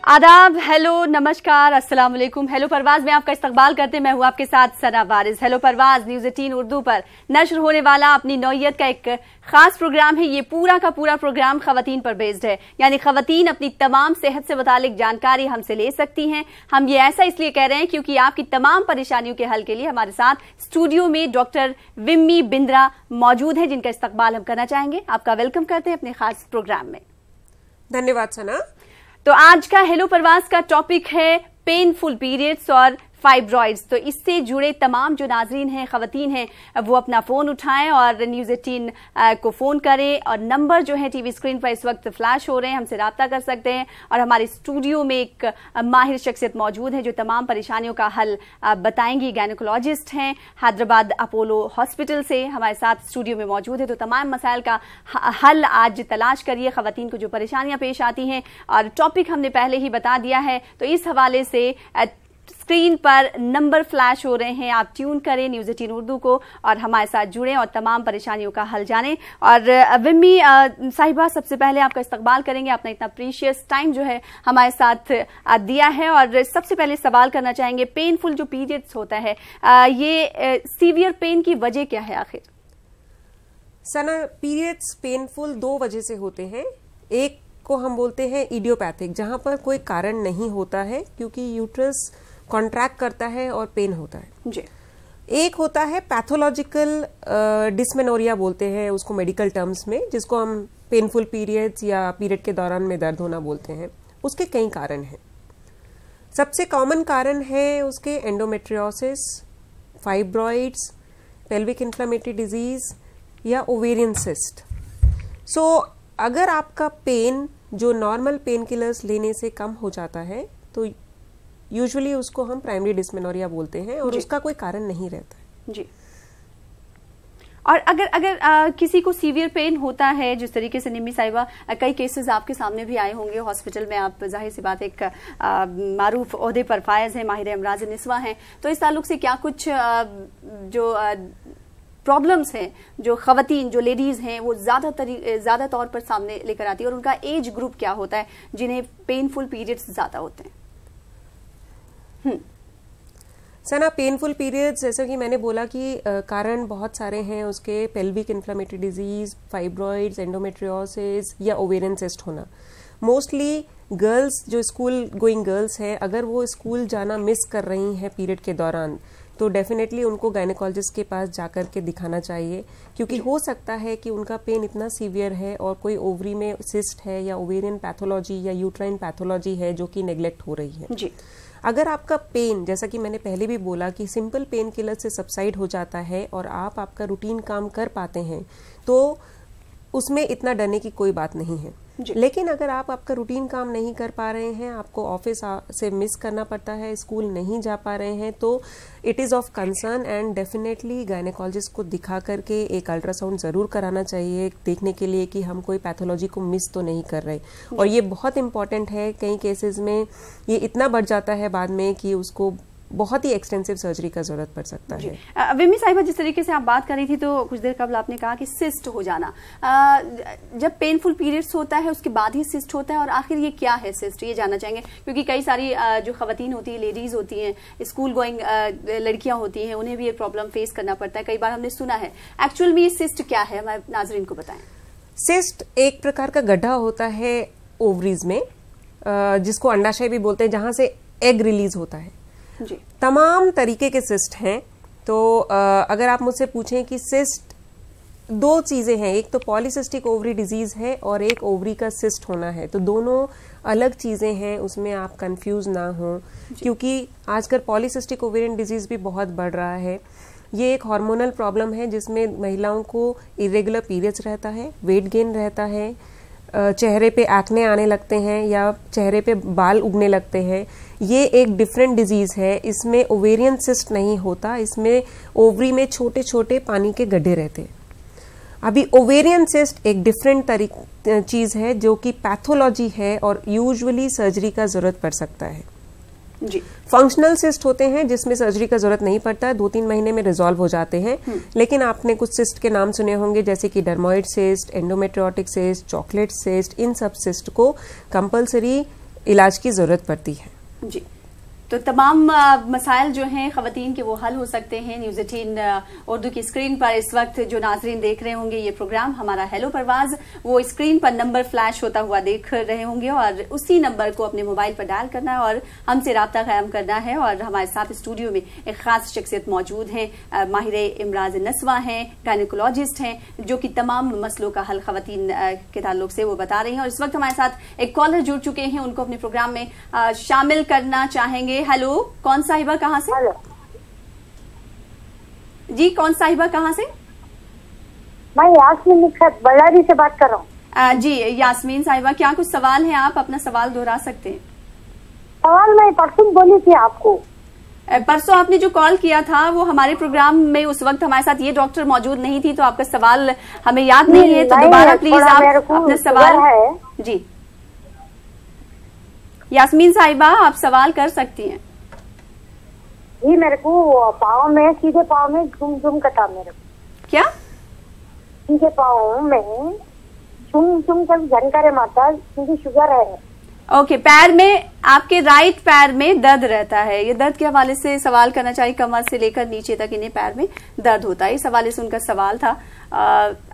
आदाब, हेलो, नमस्कार, अस्सलाम वालेकुम। हेलो परवाज में आपका इस्तकबाल करते मैं हूँ आपके साथ सना वारिस। हेलो परवाज न्यूज़ 18 उर्दू पर नश्र होने वाला अपनी नौइयत का एक खास प्रोग्राम है। ये पूरा का पूरा प्रोग्राम खवातीन पर बेस्ड है, यानी खवातीन अपनी तमाम सेहत से मुतालिक जानकारी हमसे ले सकती हैं। हम ये ऐसा इसलिए कह रहे हैं क्योंकि आपकी तमाम परेशानियों के हल के लिए हमारे साथ स्टूडियो में डॉक्टर विम्मी बिंद्रा मौजूद है, जिनका इस्तकबाल हम करना चाहेंगे। आपका वेलकम करते हैं अपने खास प्रोग्राम में। धन्यवाद सना। तो आज का हेलो परवास का टॉपिक है पेनफुल पीरियड्स और फाइब्रॉइड्स। तो इससे जुड़े तमाम जो नाजरीन हैं, खवातीन हैं, वो अपना फोन उठाएं और न्यूज़ 18 को फोन करें। और नंबर जो है टीवी स्क्रीन पर इस वक्त फ्लैश हो रहे हैं, हमसे राब्ता कर सकते हैं। और हमारे स्टूडियो में एक माहिर शख्सियत मौजूद है जो तमाम परेशानियों का हल बताएंगी। गायनेकोलॉजिस्ट हैं, हैदराबाद अपोलो हॉस्पिटल से हमारे साथ स्टूडियो में मौजूद है। तो तमाम मसाइल का हल आज तलाश करिए, खवातीन को जो परेशानियां पेश आती हैं। और टॉपिक हमने पहले ही बता दिया है, तो इस हवाले से स्क्रीन पर नंबर फ्लैश हो रहे हैं, आप ट्यून करें न्यूज़ 18 उर्दू को और हमारे साथ जुड़ें और तमाम परेशानियों का हल जानें। और विम्मी साहिबा, सबसे पहले आपका इस्तकबाल करेंगे। आपने इतना प्रीशियस टाइम जो है हमारे साथ दिया है और सबसे पहले सवाल करना चाहेंगे, पेनफुल जो पीरियड्स होता है, ये सीवियर पेन की वजह क्या है आखिर? सना, पीरियड्स पेनफुल दो वजह से होते हैं। एक को हम बोलते हैं इडियोपैथिक, जहां पर कोई कारण नहीं होता है क्योंकि यूट्रस कॉन्ट्रैक्ट करता है और पेन होता है जी। एक होता है पैथोलॉजिकल डिस्मेनोरिया बोलते हैं उसको मेडिकल टर्म्स में, जिसको हम पेनफुल पीरियड्स या पीरियड के दौरान में दर्द होना बोलते हैं। उसके कई कारण हैं। सबसे कॉमन कारण है उसके endometriosis, fibroids, pelvic inflammatory disease या ओवेरियन सिस्ट। सो अगर आपका पेन जो नॉर्मल पेन किलर्स लेने से कम हो जाता है तो यूजुअली उसको हम प्राइमरी डिस्मेनोरिया बोलते हैं और उसका कोई कारण नहीं रहता है जी। और अगर किसी को सीवियर पेन होता है, जिस तरीके से निम्मी साहिबा कई केसेस आपके सामने भी आए होंगे हॉस्पिटल में, आप जाहिर सी बात एक मारूफ ओहदे पर फायज हैं, माहिर अमराज निस्वा हैं, तो इस ताल्लुक से क्या कुछ जो प्रॉब्लम्स हैं जो खवातीन जो लेडीज हैं वो ज्यादा तौर पर सामने लेकर आती है, और उनका एज ग्रुप क्या होता है जिन्हें पेनफुल पीरियड्स ज्यादा होते हैं? सना, पेनफुल पीरियड्स जैसा कि मैंने बोला कि कारण बहुत सारे हैं उसके, pelvic inflammatory disease, fibroids, endometriosis या ओवेरियन सिस्ट होना। मोस्टली गर्ल्स जो स्कूल गोइंग गर्ल्स हैं, अगर वो स्कूल जाना मिस कर रही हैं पीरियड के दौरान, तो डेफिनेटली उनको गायनेकोलॉजिस्ट के पास जाकर के दिखाना चाहिए, क्योंकि हो सकता है कि उनका पेन इतना सीवियर है और कोई ओवरी में सिस्ट है या ओवेरियन पैथोलॉजी या यूट्राइन पैथोलॉजी है जो कि नेग्लेक्ट हो रही है जी। अगर आपका पेन, जैसा कि मैंने पहले भी बोला कि सिंपल पेन किलर से सबसाइड हो जाता है और आप आपका रूटीन काम कर पाते हैं, तो उसमें इतना डरने की कोई बात नहीं है। लेकिन अगर आप आपका रूटीन काम नहीं कर पा रहे हैं, आपको ऑफिस से मिस करना पड़ता है, स्कूल नहीं जा पा रहे हैं, तो it is of concern and definitely gynaecologist को दिखा करके एक अल्ट्रासाउंड ज़रूर कराना चाहिए, देखने के लिए कि हम कोई पैथोलॉजी को मिस तो नहीं कर रहे। और ये बहुत इंपॉर्टेंट है। कई केसेस में ये इतना बढ़ जाता है बाद में कि उसको बहुत ही एक्सटेंसिव सर्जरी का जरूरत पड़ सकता है। विम्मी साहिबा, जिस तरीके से आप बात कर रही थी, तो कुछ देर कबल आपने कहा कि सिस्ट हो जाना, जब पेनफुल पीरियड्स होता है उसके बाद ही सिस्ट होता है, और आखिर ये क्या है सिस्ट, ये जानना चाहेंगे। क्योंकि कई सारी जो खवातीन होती है, लेडीज होती हैं, स्कूल गोइंग लड़कियां होती हैं, उन्हें भी ये प्रॉब्लम फेस करना पड़ता है। कई बार हमने सुना है। एक्चुअल में ये सिस्ट क्या है, हमारे नाजरीन को बताएं। सिस्ट एक प्रकार का गड्ढा होता है ओवरीज में, जिसको अंडाशय भी बोलते हैं, जहां से एग रिलीज होता है जी। तमाम तरीके के सिस्ट हैं। तो अगर आप मुझसे पूछें कि सिस्ट दो चीजें हैं, एक तो पॉलीसिस्टिक ओवरी डिजीज है और एक ओवरी का सिस्ट होना है, तो दोनों अलग चीजें हैं, उसमें आप कंफ्यूज ना हो, क्योंकि आजकल पॉलीसिस्टिक ओवेरियन डिजीज भी बहुत बढ़ रहा है। ये एक हार्मोनल प्रॉब्लम है जिसमें महिलाओं को इरेगुलर पीरियड्स रहता है, वेट गेन रहता है, चेहरे पे एक्ने आने लगते हैं या चेहरे पे बाल उगने लगते हैं। ये एक डिफरेंट डिजीज है। इसमें ओवेरियन सिस्ट नहीं होता, इसमें ओवरी में छोटे छोटे पानी के गड्ढे रहते हैं। अभी ओवेरियन सिस्ट एक डिफरेंट चीज है जो कि पैथोलॉजी है और यूजुअली सर्जरी का जरूरत पड़ सकता है जी। फंक्शनल सिस्ट होते हैं जिसमें सर्जरी का जरूरत नहीं पड़ता, 2-3 महीने में रिजॉल्व हो जाते हैं। लेकिन आपने कुछ सिस्ट के नाम सुने होंगे जैसे कि dermoid cyst, endometriotic cyst, chocolate cyst. इन सब सिस्ट को कंपलसरी इलाज की जरूरत पड़ती है। जी, तो तमाम मसाइल जो हैं ख़वातीन के वो हल हो सकते हैं। न्यूज़ 18 उर्दू की स्क्रीन पर इस वक्त जो नाजरीन देख रहे होंगे ये प्रोग्राम हमारा हेलो परवाज, वो स्क्रीन पर नंबर फ्लैश होता हुआ देख रहे होंगे और उसी नंबर को अपने मोबाइल पर डायल करना है और हमसे रब्ता कायम करना है। और हमारे साथ स्टूडियो में एक खास शख्सियत मौजूद हैं, माहिर इमराज नस्वा हैं, गायनेकोलॉजिस्ट हैं, जो कि तमाम मसलों का हल ख़वातीन के ताल्लुक से वो बता रही हैं। और इस वक्त हमारे साथ एक कॉलर जुड़ चुके हैं, उनको अपने प्रोग्राम में शामिल करना चाहेंगे। हेलो, कौन साहिबा कहाँ से? हेलो जी, कौन साहिबा कहाँ से? मैं यास्मीन निखत बल्लारी से बात कर रहा हूँ। जी यास्मीन साहिबा, क्या कुछ सवाल है? आप अपना सवाल दोहरा सकते हैं। सवाल मैं परसों बोली थी आपको। परसों आपने जो कॉल किया था वो हमारे प्रोग्राम में उस वक्त हमारे साथ ये डॉक्टर मौजूद नहीं थी, तो आपका सवाल हमें याद नहीं है, तो दोबारा प्लीज आप अपना सवाल है। जी यास्मीन साहिबा, आप सवाल कर सकती हैं। जी, मेरे को पाँव में, सीधे पाँव में झुम करता मेरे को। क्या? सीधे पाँव में झुम कर झनकारे मारता, क्योंकि शुगर है। ओके, पैर में, आपके राइट पैर में दर्द रहता है। ये दर्द के हवाले से सवाल करना चाहिए। कमर से लेकर नीचे तक इन्हें पैर में दर्द होता है, इस हवाले से उनका सवाल था।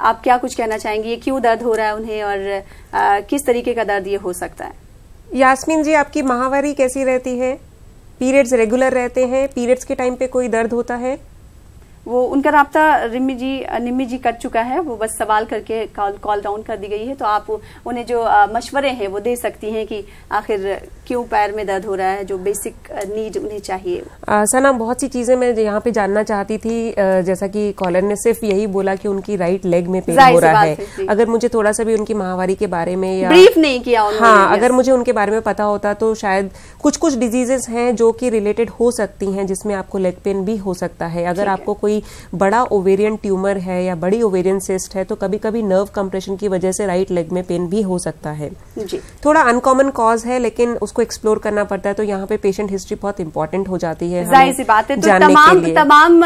आप क्या कुछ कहना चाहेंगी? ये क्यों दर्द हो रहा है उन्हें और किस तरीके का दर्द ये हो सकता है? यास्मीन जी, आपकी माहवारी कैसी रहती है? पीरियड्स रेगुलर रहते हैं? पीरियड्स के टाइम पे कोई दर्द होता है? वो उनका राब्ता निम्मी जी कट चुका है, वो बस सवाल करके कॉल डाउन कर दी गई है। तो आप उन्हें जो मशवरे हैं वो दे सकती हैं कि आखिर क्यों पैर में दर्द हो रहा है, जो बेसिक नीड उन्हें चाहिए। सना, बहुत सी चीजें मैं यहाँ पे जानना चाहती थी। जैसा कि कॉलर ने सिर्फ यही बोला कि उनकी राइट लेग में पेन हो रहा है। अगर मुझे थोड़ा सा भी उनकी माहवारी के बारे में या ब्रीफ नहीं किया उन्होंने, हाँ, अगर मुझे उनके बारे में पता होता तो शायद कुछ डिजीजेस हैं जो कि रिलेटेड हो सकती हैं, जिसमें आपको लेग पेन भी हो सकता है। अगर आपको कोई बड़ा ओवेरियन ट्यूमर है या बड़ी ओवेरियन सिस्ट है तो कभी कभी नर्व कंप्रेशन की वजह से राइट लेग में पेन भी हो सकता है। जी। थोड़ा अनकॉमन कॉज है, लेकिन उसको एक्सप्लोर करना पड़ता है। तो यहाँ पे पेशेंट हिस्ट्री बहुत इंपॉर्टेंट हो जाती है। जाहिर सी बात है। तो तमाम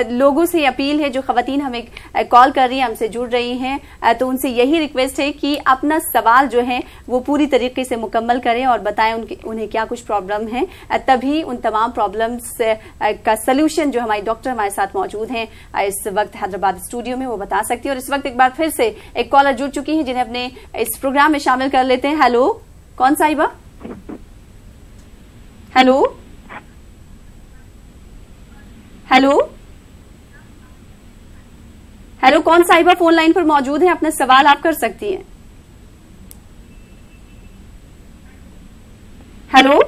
लोगों से अपील है, जो खवातीन हमें कॉल कर रही हैं, हमसे जुड़ रही हैं, तो उनसे यही रिक्वेस्ट है कि अपना सवाल जो है वो पूरी तरीके से मुकम्मल करें और बताएं उन्हें क्या कुछ प्रॉब्लम है। तभी उन तमाम प्रॉब्लम्स का सलूशन जो हमारी डॉक्टर हमारे साथ मौजूद हैं इस वक्त हैदराबाद स्टूडियो में, वो बता सकती है। और इस वक्त एक बार फिर से एक कॉलर जुड़ चुकी है जिन्हें अपने इस प्रोग्राम में शामिल कर लेते हैं। हेलो, कौन साहिबा? हेलो हेलो हेलो, कौन साहिबा फोन लाइन पर मौजूद है? अपना सवाल आप कर सकती हैं। हेलो,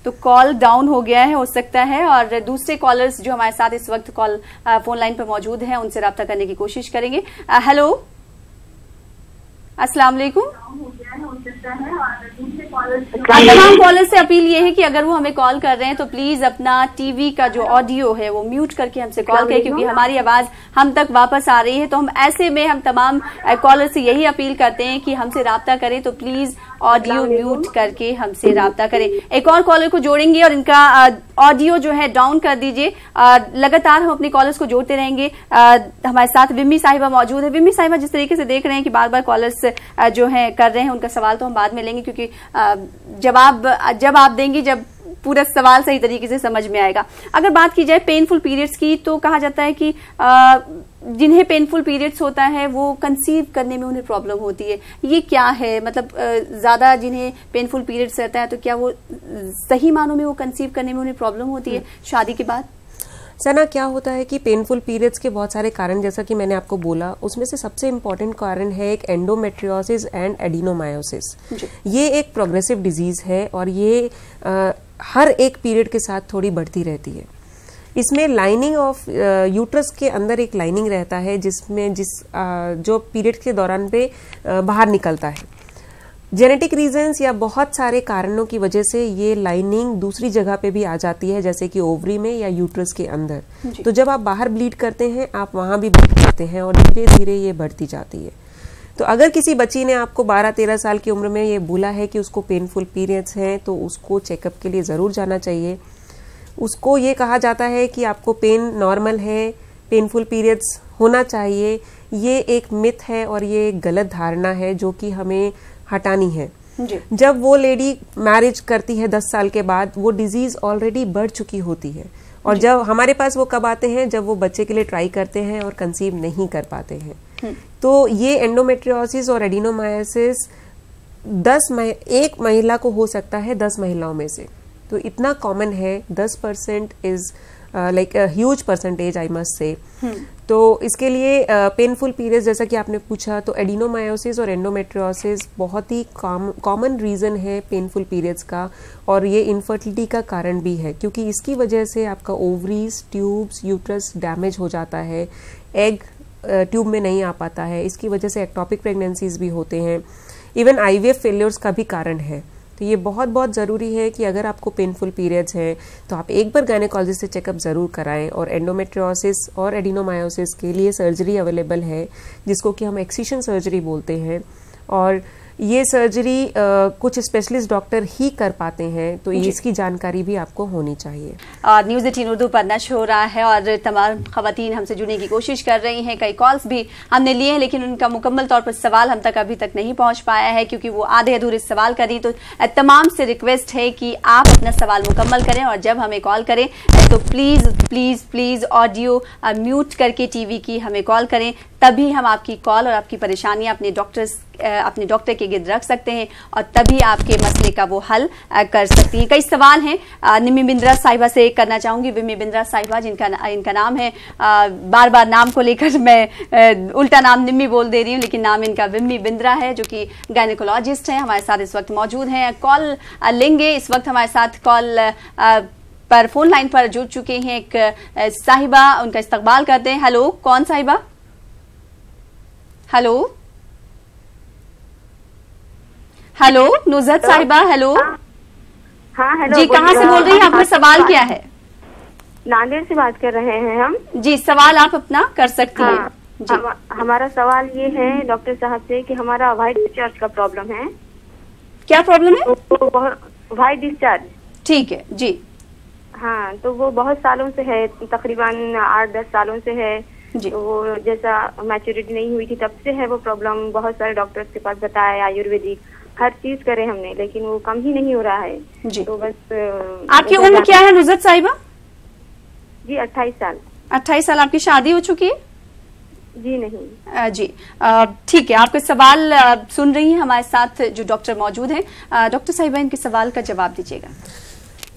तो कॉल डाउन हो गया है, हो सकता है। और दूसरे कॉलर्स जो हमारे साथ इस वक्त फोन लाइन पर मौजूद हैं उनसे रब्ता करने की कोशिश करेंगे। हेलो, अस्सलाम वालेकुम। तमाम कॉलर से अपील ये है कि अगर वो हमें कॉल कर रहे हैं तो प्लीज अपना टीवी का जो ऑडियो है वो म्यूट करके हमसे कॉल करें, क्योंकि हमारी आवाज हम तक वापस आ रही है। तो हम ऐसे में हम तमाम कॉलर से यही अपील करते हैं कि हमसे राब्ता करें तो प्लीज ऑडियो म्यूट करके हमसे राब्ता करें। एक और कॉलर को जोड़ेंगे और इनका ऑडियो जो है डाउन कर दीजिए। लगातार हम अपने कॉलर्स को जोड़ते रहेंगे। हमारे साथ विम्मी साहिबा मौजूद है। विम्मी साहिबा, जिस तरीके से देख रहे हैं कि बार बार कॉलर्स जो है कर रहे हैं, उनका सवाल तो हम बाद में लेंगे, क्योंकि जब आप देंगी जब पूरा सवाल सही तरीके से समझ में आएगा। अगर बात की जाए पेनफुल पीरियड्स की, तो कहा जाता है कि जिन्हें पेनफुल पीरियड्स होता है वो कंसीव करने में उन्हें प्रॉब्लम होती है। ये क्या है? मतलब ज्यादा जिन्हें पेनफुल पीरियड्स रहता है तो क्या वो सही मानों में वो कंसीव करने में उन्हें प्रॉब्लम होती है शादी के बाद? सना, क्या होता है कि पेनफुल पीरियड्स के बहुत सारे कारण, जैसा कि मैंने आपको बोला, उसमें से सबसे इम्पॉर्टेंट कारण है एक एंडोमेट्रियोसिस एंड एडिनोमायोसिस। ये एक प्रोग्रेसिव डिजीज है और ये हर एक पीरियड के साथ थोड़ी बढ़ती रहती है। इसमें लाइनिंग ऑफ यूट्रस के अंदर एक लाइनिंग रहता है जिसमें जो पीरियड के दौरान पे बाहर निकलता है। जेनेटिक रीजंस या बहुत सारे कारणों की वजह से ये लाइनिंग दूसरी जगह पे भी आ जाती है, जैसे कि ओवरी में या यूट्रस के अंदर। तो जब आप बाहर ब्लीड करते हैं, आप वहां भी ब्लीड करते हैं और धीरे धीरे ये बढ़ती जाती है। तो अगर किसी बच्ची ने आपको 12-13 साल की उम्र में ये बोला है कि उसको पेनफुल पीरियड्स हैं, तो उसको चेकअप के लिए ज़रूर जाना चाहिए। उसको ये कहा जाता है कि आपको पेन नॉर्मल है, पेनफुल पीरियड्स होना चाहिए। ये एक मिथ है और ये एक गलत धारणा है जो कि हमें हटानी है। जब वो लेडी मैरिज करती है 10 साल के बाद, वो डिजीज ऑलरेडी बढ़ चुकी होती है। और जब हमारे पास वो कब आते हैं, जब वो बच्चे के लिए ट्राई करते हैं और कंसीव नहीं कर पाते हैं। तो ये एंडोमेट्रियोसिस और एडिनोमायोसिस एक महिला को हो सकता है 10 महिलाओं में से। तो इतना कॉमन है, 10% is like a huge percentage, I must say. तो इसके लिए पेनफुल पीरियड्स, जैसा कि आपने पूछा, तो एडिनोमायोसिस और एंडोमेट्रियोसिस बहुत ही कॉमन रीजन है पेनफुल पीरियड्स का, और ये इनफर्टिलिटी का कारण भी है, क्योंकि इसकी वजह से आपका ओवरीज, ट्यूब्स, यूट्रस डैमेज हो जाता है, एग ट्यूब में नहीं आ पाता है, इसकी वजह से एक्टोपिक प्रेगनेंसीज भी होते हैं, इवन आईवीएफ फेलियर्स का भी कारण है। तो ये बहुत बहुत ज़रूरी है कि अगर आपको पेनफुल पीरियड्स हैं तो आप एक बार गायनेकोलॉजिस्ट से चेकअप ज़रूर कराएं। और एंडोमेट्रियोसिस और एडिनोमायोसिस के लिए सर्जरी अवेलेबल है, जिसको कि हम एक्सिशन सर्जरी बोलते हैं, और ये सर्जरी कुछ स्पेशलिस्ट डॉक्टर ही कर पाते हैं। तो इसकी जानकारी भी आपको होनी चाहिए। और न्यूज़ 18 उर्दू पर नश्र हो रहा है और तमाम खवातीन हमसे जुड़ने की कोशिश कर रही हैं। कई कॉल्स भी हमने लिए हैं, लेकिन उनका मुकम्मल तौर पर सवाल हम तक अभी तक नहीं पहुंच पाया है, क्योंकि वो आधे अधूरे सवाल करी। तो तमाम से रिक्वेस्ट है कि आप अपना सवाल मुकम्मल करें, और जब हमें कॉल करें तो please please please audio mute करके टीवी की हमें कॉल करें, तभी हम आपकी कॉल और आपकी परेशानियां अपने डॉक्टर के गिर्द रख सकते हैं, और तभी आपके मसले का वो हल कर सकती हैं। कई सवाल हैं, निम्मी बिंद्रा साहिबा से करना चाहूंगी। विम्मी बिंद्रा साहिबा, इनका नाम है, बार बार नाम को लेकर मैं उल्टा नाम निम्मी बोल दे रही हूँ, लेकिन नाम इनका विम्मी बिंद्रा है, जो कि गायनेकोलॉजिस्ट हैं, हमारे साथ इस वक्त मौजूद हैं। कॉल लेंगे, इस वक्त हमारे साथ कॉल पर फोन लाइन पर जुड़ चुके हैं एक साहिबा, उनका इस्तकबाल करते हैं। हेलो, कौन साहिबा? हेलो हेलो, नुज़रत साहिबा, हेलो। हाँ हेलो जी, कहाँ से बोल रही हैं? आपका सवाल क्या है? नांदेड़ से बात कर रहे हैं हम। जी, सवाल आप अपना कर सकती हैं। जी, हमारा सवाल ये है डॉक्टर साहब से कि हमारा व्हाइट डिस्चार्ज का प्रॉब्लम है। क्या प्रॉब्लम है? White discharge. ठीक है जी। हाँ, तो वो बहुत सालों से है, तकरीबन 8-10 सालों से है जी। तो वो जैसा मैच्योरिटी नहीं हुई थी तब से है वो प्रॉब्लम। बहुत सारे डॉक्टर्स के पास बताया, आयुर्वेदिक हर चीज करे हमने, लेकिन वो कम ही नहीं हो रहा है जी। तो बस आपकी उम्र क्या है नुज़रत साहिबा? जी 28 साल। 28 साल। आपकी शादी हो चुकी है? जी नहीं। जी ठीक है, आपके सवाल सुन रही हैं, हमारे साथ जो डॉक्टर मौजूद हैं। डॉक्टर साहिबा, इनके सवाल का जवाब दीजिएगा।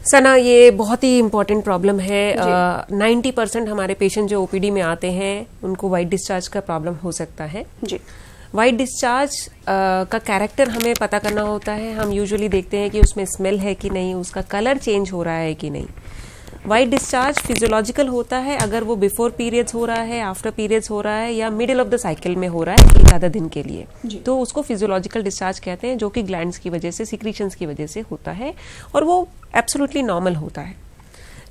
सना, ये बहुत ही इम्पोर्टेंट प्रॉब्लम है। 90% हमारे पेशेंट जो ओपीडी में आते हैं उनको व्हाइट डिस्चार्ज का प्रॉब्लम हो सकता है जी। व्हाइट डिस्चार्ज का कैरेक्टर हमें पता करना होता है। हम यूजुअली देखते हैं कि उसमें स्मेल है कि नहीं, उसका कलर चेंज हो रहा है कि नहीं। व्हाइट डिस्चार्ज फिजियोलॉजिकल होता है अगर वो बिफोर पीरियड्स हो रहा है, आफ्टर पीरियड्स हो रहा है, या मिडिल ऑफ द साइकिल में हो रहा है एक आधा दिन के लिए, तो उसको फिजियोलॉजिकल डिस्चार्ज कहते हैं, जो कि ग्लैंड्स की वजह से, सिक्रीशंस की वजह से होता है, और वो एब्सोल्युटली नॉर्मल होता है।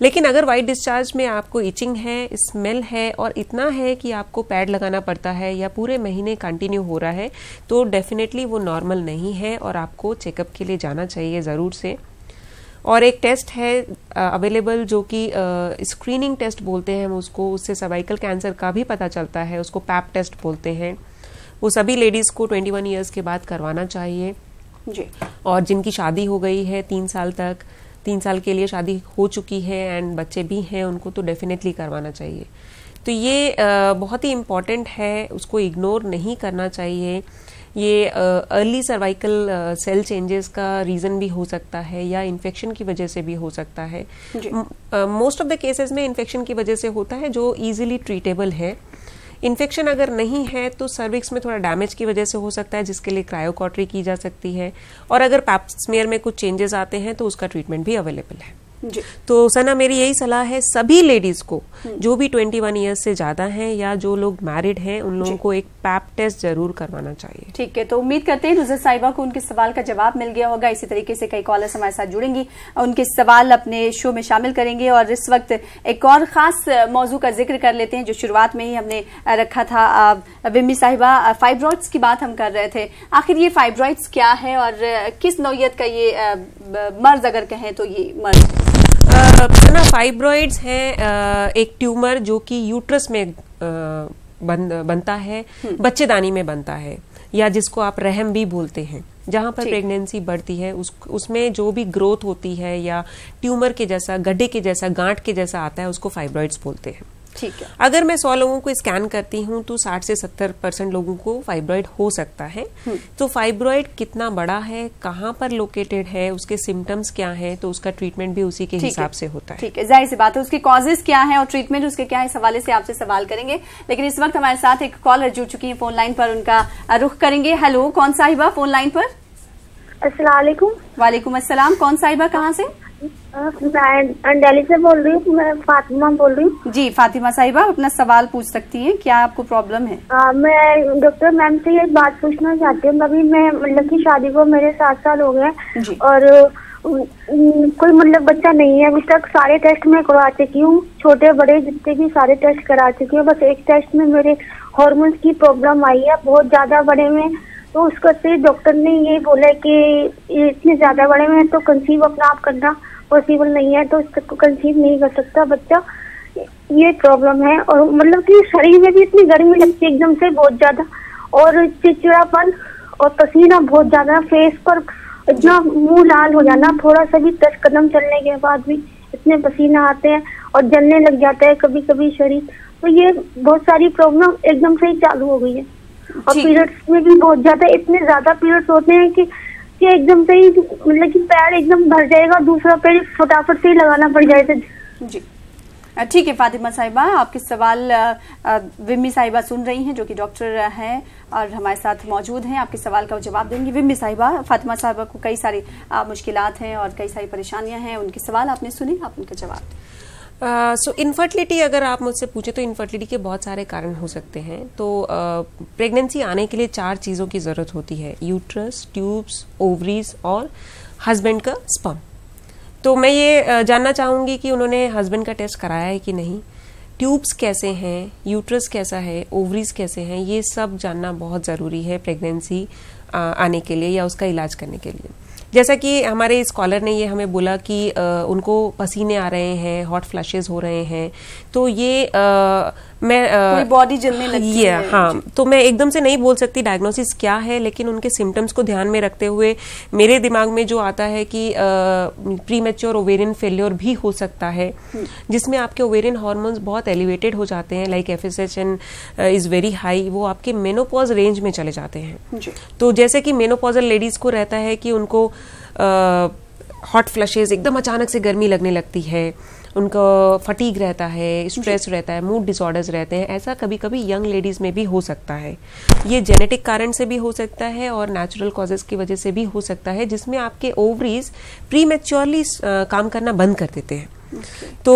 लेकिन अगर व्हाइट डिस्चार्ज में आपको इचिंग है, स्मेल है, और इतना है कि आपको पैड लगाना पड़ता है या पूरे महीने कंटिन्यू हो रहा है, तो डेफिनेटली वो नॉर्मल नहीं है और आपको चेकअप के लिए जाना चाहिए ज़रूर से। और एक टेस्ट है अवेलेबल जो कि स्क्रीनिंग टेस्ट बोलते हैं हम उसको, उससे सर्वाइकल कैंसर का भी पता चलता है, उसको पैप टेस्ट बोलते हैं। वो सभी लेडीज़ को 21 ईयर्स के बाद करवाना चाहिए जी। और जिनकी शादी हो गई है 3 साल तक, 3 साल के लिए शादी हो चुकी है एंड बच्चे भी हैं, उनको तो डेफिनेटली करवाना चाहिए। तो ये बहुत ही इम्पॉर्टेंट है, उसको इग्नोर नहीं करना चाहिए। ये अर्ली सर्वाइकल सेल चेंजेस का रीज़न भी हो सकता है, या इन्फेक्शन की वजह से भी हो सकता है। मोस्ट ऑफ द केसेस में इन्फेक्शन की वजह से होता है जो इजीली ट्रीटेबल है। इन्फेक्शन अगर नहीं है तो सर्विक्स में थोड़ा डैमेज की वजह से हो सकता है, जिसके लिए क्रायोकॉटरी की जा सकती है, और अगर पैप स्मीयर में कुछ चेंजेस आते हैं तो उसका ट्रीटमेंट भी अवेलेबल है जी। तो सना, मेरी यही सलाह है सभी लेडीज को जो भी 21 ईयर्स से ज्यादा हैं या जो लोग मैरिड हैं, उन लोगों को एक पैप टेस्ट जरूर करवाना चाहिए। ठीक है, तो उम्मीद करते हैं नुज़रत साहिबा को उनके सवाल का जवाब मिल गया होगा। इसी तरीके से कई कॉलर्स हमारे साथ जुड़ेंगी, उनके सवाल अपने शो में शामिल करेंगे। और इस वक्त एक और खास मौजू का जिक्र कर लेते हैं जो शुरुआत में ही हमने रखा था। विम्मी साहिबा, फाइब्रॉइड्स की बात हम कर रहे थे। आखिर ये फाइब्रॉइड्स क्या है और किस नौयत का ये मर्ज अगर कहें तो ये मर्ज? फाइब्रॉइड्स है एक ट्यूमर जो कि यूट्रस में बनता है, बच्चेदानी में बनता है। या जिसको आप रहम भी बोलते हैं, जहां पर प्रेगनेंसी बढ़ती है उसमें जो भी ग्रोथ होती है या ट्यूमर के जैसा, गड्ढे के जैसा, गांठ के जैसा आता है, उसको फाइब्रॉइड्स बोलते हैं। ठीक है। अगर मैं 100 लोगों को स्कैन करती हूँ तो 60 से 70% लोगों को फाइब्रॉइड हो सकता है। तो फाइब्रॉइड कितना बड़ा है, कहाँ पर लोकेटेड है, उसके सिम्टम्स क्या है, तो उसका ट्रीटमेंट भी उसी के हिसाब से होता है। ठीक है, जाहिर सी बात है, उसके कॉजेज क्या है और ट्रीटमेंट उसके क्या है, इस हवाले से आपसे सवाल करेंगे। लेकिन इस वक्त हमारे साथ एक कॉलर जुड़ चुकी है फोन लाइन पर, उनका रुख करेंगे। हेलो, कौन साहिबा फोन लाइन पर? अस्सलाम वालेकुम। वालेकुम अस्सलाम। कौन साहिबा, कहाँ से? मैं दिल्ली से बोल रही हूँ, मैं फातिमा बोल रही हूँ। जी फातिमा साहिबा, अपना सवाल पूछ सकती हैं, क्या आपको प्रॉब्लम है? मैं डॉक्टर मैम से ये बात पूछना चाहती हूँ। अभी मैं मतलब की शादी को मेरे 7 साल हो गए और कोई मतलब बच्चा नहीं है अभी तक। सारे टेस्ट मैं करवा चुकी हूँ, छोटे बड़े जितने भी सारे टेस्ट करा चुकी हूँ। बस एक टेस्ट में मेरे हार्मोन्स की प्रॉब्लम आई है बहुत ज्यादा बड़े में, तो उसका से डॉक्टर ने ये बोला कि इतने ज्यादा बड़े में तो कंसीव अपना आप करना पॉसिबल नहीं है, तो इसको कंसीव नहीं कर सकता बच्चा, ये प्रॉब्लम है। और मतलब कि शरीर में भी इतनी गर्मी लगती है एकदम से बहुत ज्यादा, और चिड़चिड़ापन और पसीना बहुत ज्यादा, फेस पर इतना मुंह लाल हो जाना, थोड़ा सा भी 10 कदम चलने के बाद भी इतने पसीना आते हैं और जलने लग जाता है कभी कभी शरीर। तो ये बहुत सारी प्रॉब्लम एकदम से ही चालू हो गई है। और पीरियड्स में भी बहुत ज्यादा, इतने ज्यादा पीरियड्स होते हैं कि एकदम से ही मतलब कि पैर एकदम भर जाएगा, दूसरा पैर फटाफट से ही लगाना पड़ जाएगा। जी ठीक है फातिमा साहिबा, आपके सवाल विम्मी साहिबा सुन रही हैं जो कि डॉक्टर हैं और हमारे साथ मौजूद हैं, आपके सवाल का जवाब देंगी। विम्मी साहिबा, फातिमा साहिबा को कई सारी मुश्किलात हैं और कई सारी परेशानियां हैं, उनके सवाल आपने सुने, आप उनका जवाब। सो इनफर्टिलिटी अगर आप मुझसे पूछे तो इनफर्टिलिटी के बहुत सारे कारण हो सकते हैं। तो प्रेगनेंसी आने के लिए 4 चीज़ों की ज़रूरत होती है, यूट्रस, ट्यूब्स, ओवरीज और हस्बैंड का स्पर्म। तो मैं ये जानना चाहूँगी कि उन्होंने हस्बैंड का टेस्ट कराया है कि नहीं, ट्यूब्स कैसे हैं, यूट्रस कैसा है, ओवरीज कैसे हैं, ये सब जानना बहुत ज़रूरी है प्रेगनेंसी आने के लिए या उसका इलाज करने के लिए। जैसा कि हमारे स्कॉलर ने ये हमें बोला कि उनको पसीने आ रहे हैं, हॉट फ्लैशेस हो रहे हैं, तो ये मैं बॉडी जलने लगती है। हाँ, तो मैं एकदम से नहीं बोल सकती डायग्नोसिस क्या है, लेकिन उनके सिम्टम्स को ध्यान में रखते हुए मेरे दिमाग में जो आता है कि प्रीमेच्योर ओवेरियन फेल्योर भी हो सकता है, जिसमें आपके ओवेरियन हार्मोन्स बहुत एलिवेटेड हो जाते हैं, like FSH is very high, वो आपके मेनोपॉज रेंज में चले जाते हैं। तो जैसे कि मेनोपॉजल लेडीज को रहता है कि उनको हॉट फ्लशेज, एकदम अचानक से गर्मी लगने लगती है, उनको फटीग रहता है, स्ट्रेस रहता है, मूड डिसऑर्डर्स रहते हैं, ऐसा कभी कभी यंग लेडीज में भी हो सकता है। ये जेनेटिक कारण से भी हो सकता है और नेचुरल कॉजेज की वजह से भी हो सकता है, जिसमें आपके ओवरीज प्रीमेच्योरली काम करना बंद कर देते हैं। तो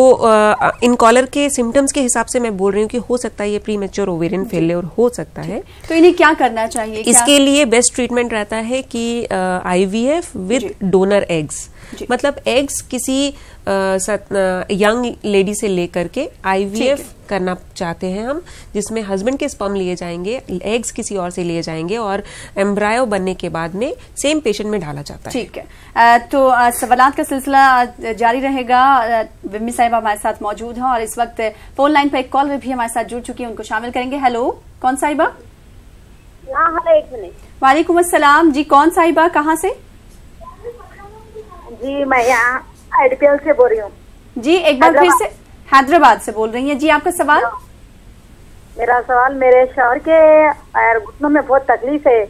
इन कॉलर के सिम्टम्स के हिसाब से मैं बोल रही हूँ कि हो सकता है ये प्रीमेच्योर ओवेरियन फेलियर हो सकता है। तो इन्हें क्या करना चाहिए? इसके लिए बेस्ट ट्रीटमेंट रहता है कि IVF विद डोनर एग्स, मतलब एग्स किसी यंग लेडी से लेकर के IVF करना चाहते हैं हम, जिसमें हस्बैंड के स्पर्म लिए जाएंगे, एग्स किसी और से लिए जाएंगे और एम्ब्रायो बनने के बाद में सेम पेशेंट में डाला जाता है। ठीक है, तो सवालात का सिलसिला जारी रहेगा। विम्मी साहिबा हमारे साथ मौजूद हैं और इस वक्त फोन लाइन पर एक कॉलर भी हमारे साथ जुड़ चुकी है, उनको शामिल करेंगे। हेलो, कौन साहिबा? एक मिनट। वालेकुम अस्सलाम जी, कौन साहिबा, कहाँ से? जी मैं यहाँ IDPL से बोल रही हूँ। जी एक बार फिर से, हैदराबाद से बोल रही हैं जी, आपका सवाल? मेरा सवाल, मेरे शौहर के घुटनों में बहुत तकलीफ है।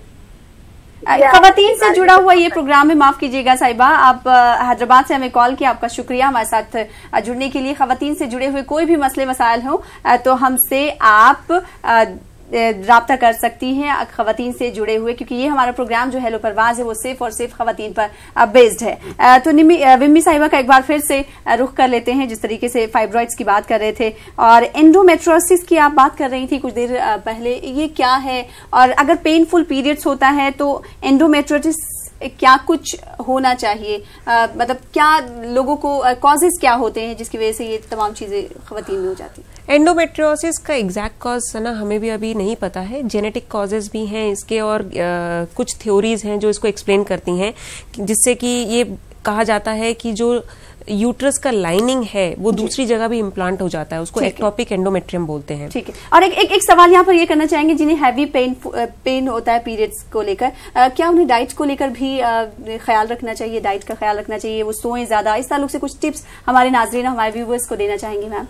खवातीन से जुड़ा हुआ ये प्रोग्राम है, माफ कीजिएगा साहिबा, आप हैदराबाद से हमें कॉल किया, आपका शुक्रिया हमारे साथ जुड़ने के लिए। खवातीन से जुड़े हुए कोई भी मसले मसाइल हो तो हमसे आप राब्ता कर सकती हैं खवातीन से जुड़े हुए, क्योंकि ये हमारा प्रोग्राम जो हेलो परवाज है वो सिर्फ और सिर्फ खवातीन पर बेस्ड है। तो विम्मी साहिबा का एक बार फिर से रुख कर लेते हैं, जिस तरीके से फाइब्रॉइड्स की बात कर रहे थे और एंडोमेट्रोसिस की आप बात कर रही थी कुछ देर पहले, ये क्या है और अगर पेनफुल पीरियड्स होता है तो एंडोमेट्रोसिस क्या कुछ होना चाहिए, मतलब क्या लोगों को कॉजेज क्या होते हैं जिसकी वजह से ये तमाम चीजें खवातीन में हो जाती है? एंडोमेट्रियोसिस का एग्जैक्ट कॉज ना हमें भी अभी नहीं पता है, जेनेटिक कॉजेज भी हैं इसके और कुछ थ्योरीज हैं जो इसको एक्सप्लेन करती हैं, जिससे कि ये कहा जाता है कि जो यूट्रस का लाइनिंग है वो दूसरी जगह भी इम्प्लांट हो जाता है, उसको एक्टोपिक एंडोमेट्रियम बोलते हैं। ठीक है। और एक सवाल यहाँ पर ये करना चाहेंगे, जिन्हें हैवी पेन होता है पीरियड्स को लेकर, क्या उन्हें डाइट को लेकर भी ख्याल रखना चाहिए, डाइट का ख्याल रखना चाहिए, वो सोएं ज्यादा, इस ताल्लुक से कुछ टिप्स हमारे नाज़रीन, हमारे व्यूवर्स को देना चाहेंगी मैम?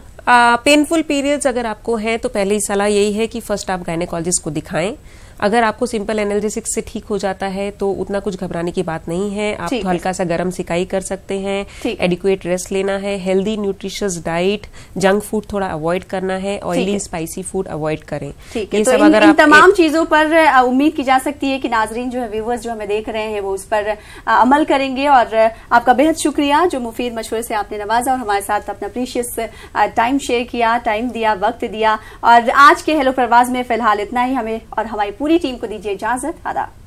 पेनफुल पीरियड्स अगर आपको हैं तो पहले ही सलाह यही है कि फर्स्ट आप गायनेकोलॉजिस्ट को दिखाएं। अगर आपको सिंपल एनाल्जेसिक से ठीक हो जाता है तो उतना कुछ घबराने की बात नहीं है। आप तो हल्का सा गर्म सिकाई कर सकते हैं, एडिक्वेट रेस्ट लेना है, healthy nutritious diet, junk food थोड़ा अवॉइड करना है, ऑयली स्पाइसी फूड अवॉइड करें। ये तो सब अगर इन तमाम चीजों पर उम्मीद की जा सकती है कि नाजरीन जो है, व्यूवर्स जो हमें देख रहे हैं, वो उस पर अमल करेंगे। और आपका बेहद शुक्रिया जो मुफीद मशवरे से आपने नवाजा और हमारे साथ अपना प्रीशियस टाइम शेयर किया, टाइम दिया, वक्त दिया। और आज के हेलो परवाज में फिलहाल इतना ही। हमें और हमारी पूरी टीम को दीजिए इजाजत। आदाब।